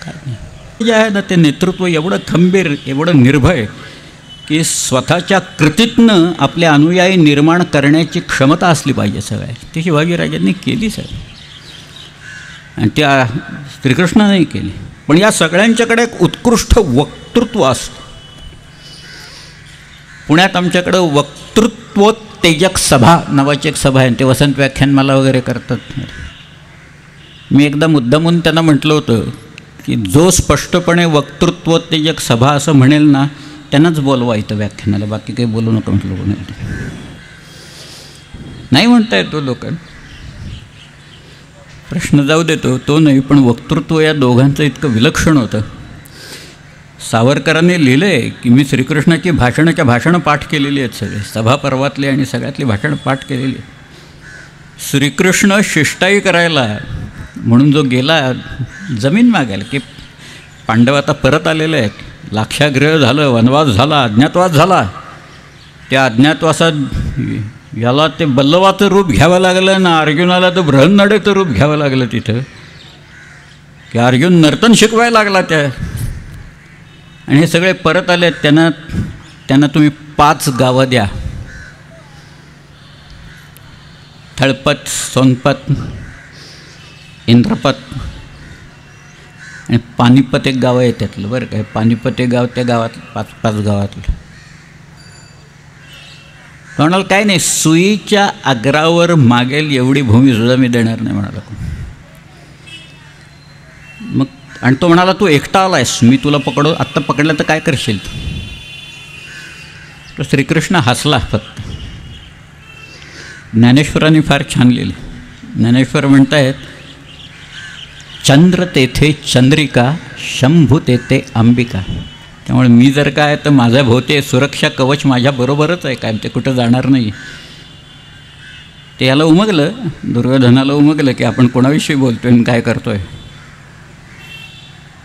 काय नाही. जे आहे ना ते नेतृत्व एवढं खंबीर, एवढं निर्भय की स्वतःच्या कृतीतनं आपले अनुयायी निर्माण करण्याची क्षमता असली पाहिजे सगळ्या. ती शिवाजीराजांनी केली सर, आणि त्या श्रीकृष्णानेही केली. पण या सगळ्यांच्याकडे एक उत्कृष्ट वक्तृत्व असतं. पुण्यात आमच्याकडं वक्तृत्वोत्तेजक सभा नावाची एक सभा आहे, ते वसंत व्याख्यानमाला वगैरे करतात. मी एकदा मुद्दामून त्यांना म्हटलं होतं की जो स्पष्टपणे वक्तृत्वोत्तेजक सभा असं म्हणेल ना त्यांनाच बोलवा इथं व्याख्यानाला, बाकी काही बोलू नका म्हटलं. कोणी नाही म्हणता येतो लोकांना, प्रश्न जाऊ देतो तो नाही, पण वक्तृत्व या दोघांचं इतकं विलक्षण होतं. सावरकरांनी लिहिलं आहे की मी श्रीकृष्णाची भाषणं पाठ केलेली आहेत, सगळे सभापर्वातली आणि सगळ्यातली भाषणं पाठ केलेली आहेत. श्रीकृष्ण शिष्टाई करायला म्हणून जो गेला जमीन मागायला, की पांडव आता परत आलेले आहेत, लाक्षागृह झालं, वनवास झाला, अज्ञातवास झाला. त्या अज्ञातवासात याला ते बल्लवाचं रूप घ्यावं लागलं ना, अर्जुनाला तर बृहन्नडेचं रूप घ्यावं लागलं तिथं, की अर्जुन नर्तन शिकवायला लागला त्या. आणि हे सगळे परत आले. त्यांना तुम्ही 5 गावं द्या, थळपत, सोनपत, इंद्रपत आणि पानिपत एक गाव आहे त्यातलं, बरं काय. पानिपत एक गाव त्या गावात 5 गावातलं. म्हणाल काय नाही, सुईच्या अग्रावर मागेल एवढी भूमीसुद्धा मी देणार नाही म्हणाला. मग आणि तो म्हणाला तू एकटा आलायस, मी तुला आत्ता पकडलं तर काय करशील. तो श्रीकृष्ण हसला फक्त. ज्ञानेश्वरांनी फार छान लिहिले. ज्ञानेश्वर म्हणतायत चंद्र तेथे चंद्रिका, शंभू तेथे अंबिका. त्यामुळे मी जर काय तर माझ्या भोवती सुरक्षा कवच माझ्याबरोबरच आहे, काय ते कुठं जाणार नाही. ते याला उमगलं, दुर्योधनाला उमगलं की आपण कोणाविषयी बोलतोय आणि काय करतोय.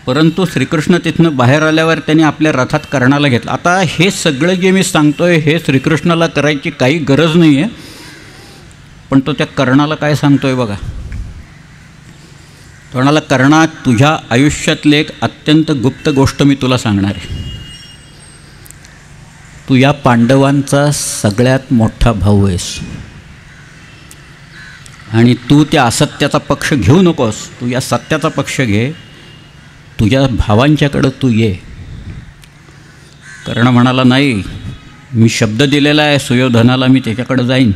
परंतु श्रीकृष्ण तिथनं बाहेर आल्यावर त्यांनी आपल्या रथात कर्णाला घेतलं. आता हे सगळं जे मी सांगतोय हे श्रीकृष्णाला करायची काही गरज नाही आहे, पण तो त्या कर्णाला काय सांगतोय बघा. तो म्हणाला कर्णा, तुझ्या आयुष्यातली एक अत्यंत गुप्त गोष्ट मी तुला सांगणार आहे. तू या पांडवांचा सगळ्यात मोठा भाऊ आहेस आणि तू त्या असत्याचा पक्ष घेऊ नकोस, तू या सत्याचा पक्ष घे. तुझ्या भावांच्याकडं तू ये. कर्ण म्हणाला नाही, मी शब्द दिलेला आहे सुयोधनाला, मी त्याच्याकडं जाईन.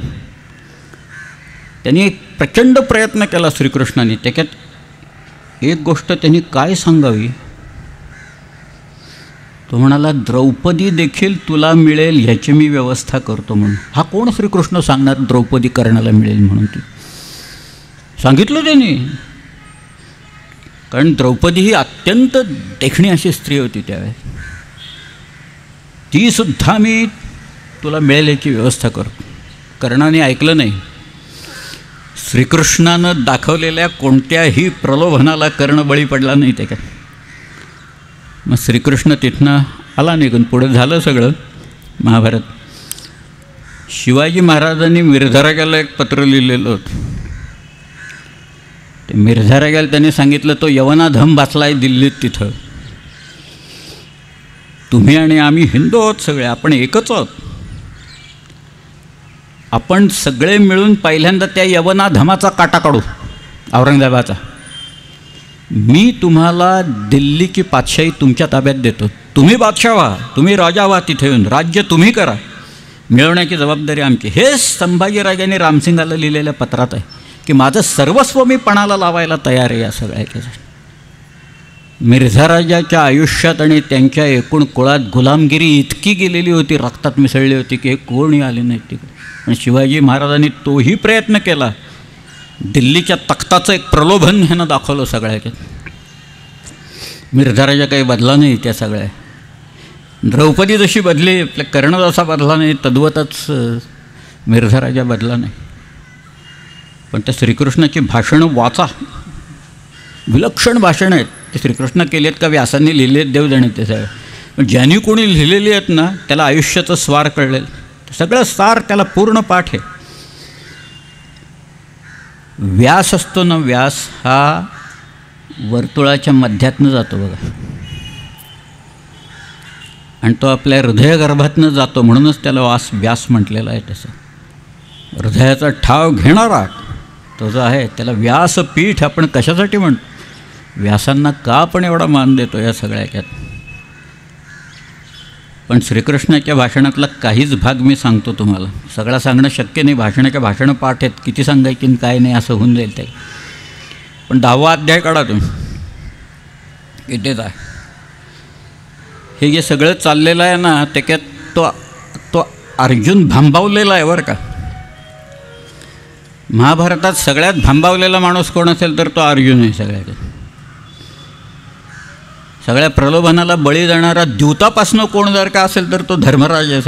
त्यांनी एक प्रचंड प्रयत्न केला श्रीकृष्णाने. त्याच्यात एक गोष्ट त्यांनी काय सांगावी. तो म्हणाला द्रौपदी देखील तुला मिळेल ह्याची मी व्यवस्था करतो म्हणून. हा कोण श्रीकृष्ण सांगणार द्रौपदी कर्णाला मिळेल म्हणून. ती सांगितलं त्यांनी, कारण द्रौपदी ही अत्यंत देखणी अशी स्त्री होती त्यावेळेस. ती सुद्धा मी तुला मिळेल याची व्यवस्था करतो. कर्णाने ऐकलं नाही. श्रीकृष्णानं दाखवलेल्या कोणत्याही प्रलोभनाला कर्ण बळी पडला नाही त्याच्यात. मग श्रीकृष्ण तिथनं आला निघून. पुढे झालं सगळं महाभारत. शिवाजी महाराजांनी मिर्झाराजाला एक पत्र लिहिलेलं होतं. ते मिर्झाराजाला त्यांनी सांगितलं तो यवनाधम बसला आहे दिल्लीत, तिथं तुम्ही आणि आम्ही हिंदू आहोत सगळे, आपण एकच आहोत. आपण सगळे मिळून पहिल्यांदा त्या यवनाधमाचा काटा काढू औरंगजेबाचा. मी तुम्हाला दिल्लीची पातशाही तुमच्या ताब्यात देतो, तुम्ही बादशाह व्हा, तुम्ही राजा व्हा, तिथे येऊन राज्य तुम्ही करा, मिळवण्याची जबाबदारी आमची. हे संभाजीराजांनी रामसिंगाला लिहिलेल्या पत्रात आहे की माझं सर्वस्व मी पणाला लावायला तयार आहे या सगळ्याच्या. मिर्झाराजाच्या आयुष्यात आणि त्यांच्या एकूण कुळात गुलामगिरी इतकी गेलेली होती, रक्तात मिसळली होती की कोणी आले नाहीत तिकडे. पण शिवाजी महाराजांनी तोही प्रयत्न केला. दिल्लीच्या तख्ताचं एक प्रलोभन ह्यानं दाखवलं सगळ्याच्यात. मिर्झाराजा काही बदला नाही त्या सगळ्या. द्रौपदी जशी बदली, आपल्या कर्ण जसा बदला नाही, तद्वतच मिर्झाराजा बदला नाही. पण त्या श्रीकृष्णाची भाषणं वाचा, विलक्षण भाषणं आहेत. ते श्रीकृष्ण केली आहेत का व्यासांनी लिहिली आहेत देव जाणे ते सगळं. पण ज्यांनी कोणी लिहिलेली आहेत ना त्याला आयुष्याचं स्वार कळलेलं, सगळं सार त्याला पूर्ण पाठ आहे. व्यास असतो ना, व्यास हा वर्तुळाच्या मध्यातनं जातो बघा, आणि तो आपल्या हृदयगर्भातनं जातो, म्हणूनच त्याला व्यास म्हटलेला आहे. तसं हृदयाचा ठाव घेणारा तो जो आहे त्याला व्यासपीठ आपण कशासाठी म्हणतो? व्यासांना का आपण एवढा मान देतो या सगळ्या ह्याच्यात? पण श्रीकृष्णाच्या भाषणातला काहीच भाग मी सांगतो तुम्हाला, सगळं सांगणं शक्य नाही, भाषणाच्या भाषणं पाठ आहेत, किती सांगायची आणि काय नाही असं होऊन जाईल ते. पण 10वा अध्याय काढा तुम्ही, इथेच आहे. हे जे सगळं चाललेलं आहे ना, त्याच्यात तो अर्जुन भांबावलेला आहे बरं का. महाभारतात सगळ्यात भांबावलेला माणूस कोण असेल तर तो अर्जुन आहे. सगळ्या प्रलोभनाला बळी जाणारा द्यूतापासनं कोण जर का असेल तर तो धर्मराज आहे.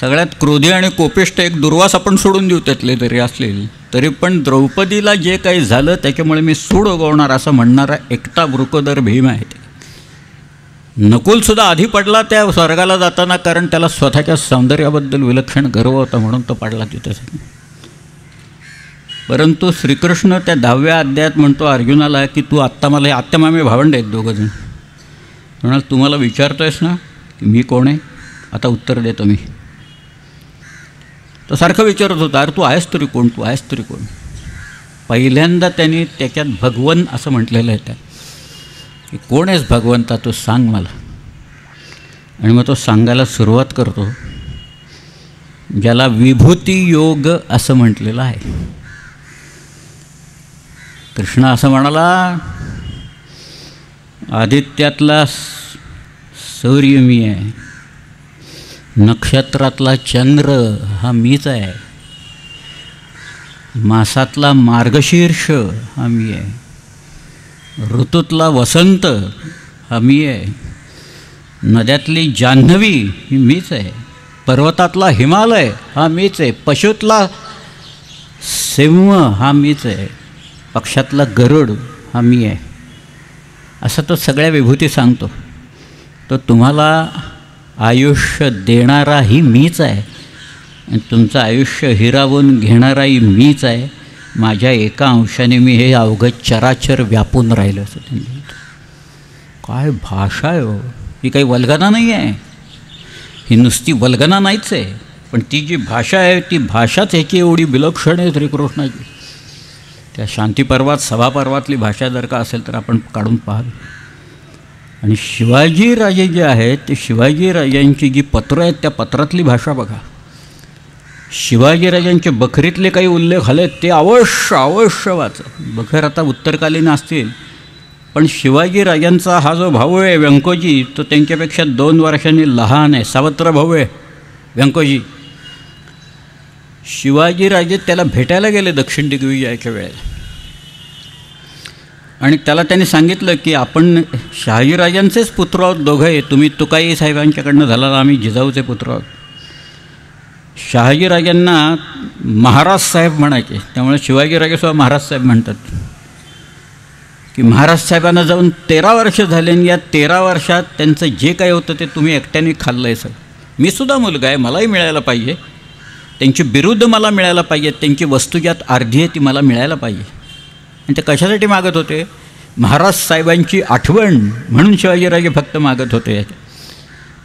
सगळ्यात क्रोधी आणि कोपिष्ट एक दुर्वास आपण सोडून देऊ त्यातले तरी असलेली, तरी पण द्रौपदीला जे काही झालं त्याच्यामुळे मी सूड उगवणार असं म्हणणारा एकटा वृकोदर भीम आहे. नकुलसुद्धा आधी पडला त्या स्वर्गाला जाताना, कारण त्याला स्वतःच्या सौंदर्याबद्दल विलक्षण गर्व होता म्हणून तो पडला तिथे. परंतु श्रीकृष्ण त्या 10व्या अध्यायात म्हणतो अर्जुनाला की तू आत्ता मला, आत्ता मामे भावंड आहेत दोघंजण, म्हणाल तुम्हाला विचारतोयस ना की मी कोण आहे, आता उत्तर देतो मी. तो सारखं विचारत होता, अरे तू आहेस तरी कोण, तू आहेस तरी कोण. पहिल्यांदा त्यांनी त्याच्यात भगवन असं म्हटलेलं आहे, त्या की कोण आहेस भगवंता, तो सांग मला. आणि मग तो सांगायला सुरुवात करतो, ज्याला विभूती योग असं म्हटलेलं आहे. कृष्ण असं म्हणाला, आदित्यातला सूर्य मी आहे, नक्षत्रातला चंद्र हा मीच आहे, मासातला मार्गशीर्ष हा मी आहे, ऋतूतला वसंत हा मी आहे, नद्यातली जान्हवी ही मीच आहे, पर्वतातला हिमालय हा मीच आहे, पशुतला सिंह हा मीच आहे, पक्षातला गरुड हा मी आहे. असं तो सगळ्या विभूती सांगतो. तो तुम्हाला आयुष्य देणाराही मीच आहे आणि तुमचं आयुष्य हिरावून घेणाराही मीच आहे. माझ्या एका अंशाने मी हे अवघं चराचर व्यापून राहिलं असं त्यांनी. काय भाषा आहे हो, ही काही वल्गना नाही आहे, ही नुसती वल्गना नाहीच आहे, पण ती जी भाषा आहे ती भाषाच ह्याची एवढी विलक्षण आहे श्रीकृष्णाची. त्या शांतीपर्वात सभापर्वातली भाषा जर का असेल तर आपण काढून पाहाल. आणि शिवाजीराजे जे आहेत ते शिवाजीराजांची जी पत्रं आहेत त्या पत्रातली भाषा बघा. शिवाजीराजांचे बखरीतले काही उल्लेख आले ते अवश्य वाचा. बखर आता उत्तरकालीन असतील, पण शिवाजीराजांचा हा जो भाऊ आहे व्यंकोजी, तो त्यांच्यापेक्षा 2 वर्षांनी लहान आहे. सावत्र भाऊ आहे व्यंकोजी. शिवाजीराजे त्याला भेटायला गेले दक्षिण दिग्विजयाच्या वेळेला, आणि त्याला त्यांनी सांगितलं की आपण शहाजीराजांचेच पुत्र आहोत दोघंही, तुम्ही तुकाई साहेबांच्याकडनं झाला, आम्ही जिजाऊचे पुत्र आहोत. शहाजीराजांना महाराज साहेब म्हणायचे, त्यामुळे शिवाजीराजेसुद्धा महाराज साहेब म्हणतात. की महाराज साहेबांना जाऊन 13 वर्ष झाले आणि या 13 वर्षात त्यांचं जे काही होतं ते तुम्ही एकट्याने खाल्लं आहे सर. मी सुद्धा मुलगा आहे, मलाही मिळायला पाहिजे, त्यांची बिरुद मला मिळायला पाहिजे, त्यांची वस्तू ज्यात अर्धी आहे ती मला मिळायला पाहिजे. आणि ते कशासाठी मागत होते? महाराज साहेबांची आठवण म्हणून शिवाजीराजे फक्त मागत होते याच्या,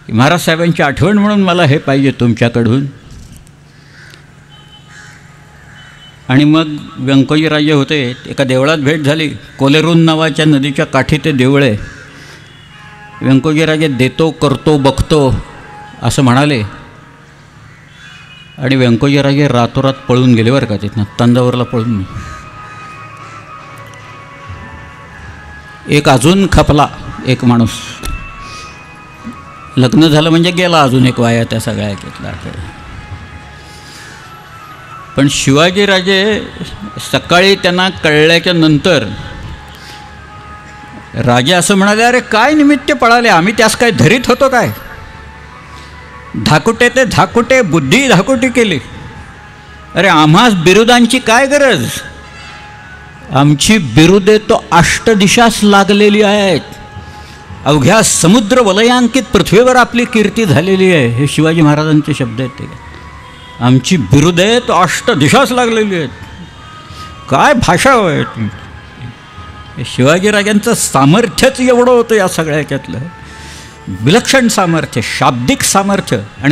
की महाराज साहेबांची आठवण म्हणून मला हे पाहिजे तुमच्याकडून. आणि मग व्यंकोजीराजे होते, एका देवळात भेट झाली, कोलेरून नावाच्या नदीच्या काठी ते देऊळ आहे. व्यंकोजीराजे देतो करतो बघतो असं म्हणाले, आणि व्यंकोजीराजे रातोरात पळून गेले बरं का तिथनं, तंजावरला पळून. एक अजून खपला एक माणूस, लग्न झालं म्हणजे गेला अजून एक वाया त्या सगळ्या घेतला. पण शिवाजीराजे सकाळी त्यांना कळल्याच्या नंतर राजे असं म्हणाले, अरे काय निमित्त पळाले, आम्ही त्यास काय धरीत होतो काय, धाकुटे ते धाकुटे, बुद्धी धाकुटी केली. अरे आम्हास बिरुदांची काय गरज, आमची बिरुदे तो अष्टदिशास लागलेली आहेत, अवघ्या समुद्र वलयांकित पृथ्वीवर आपली कीर्ती झालेली आहे. हे शिवाजी महाराजांचे शब्द आहेत. ते आमची बिरुदे तो अष्टदिशास लागलेली आहेत. काय भाषा आहे ती. शिवाजीराजांचं सामर्थ्यच एवढं होतं या सगळ्या ह्याच्यातलं, विलक्षण सामर्थ्य, शाब्दिक सामर्थ्य. आणि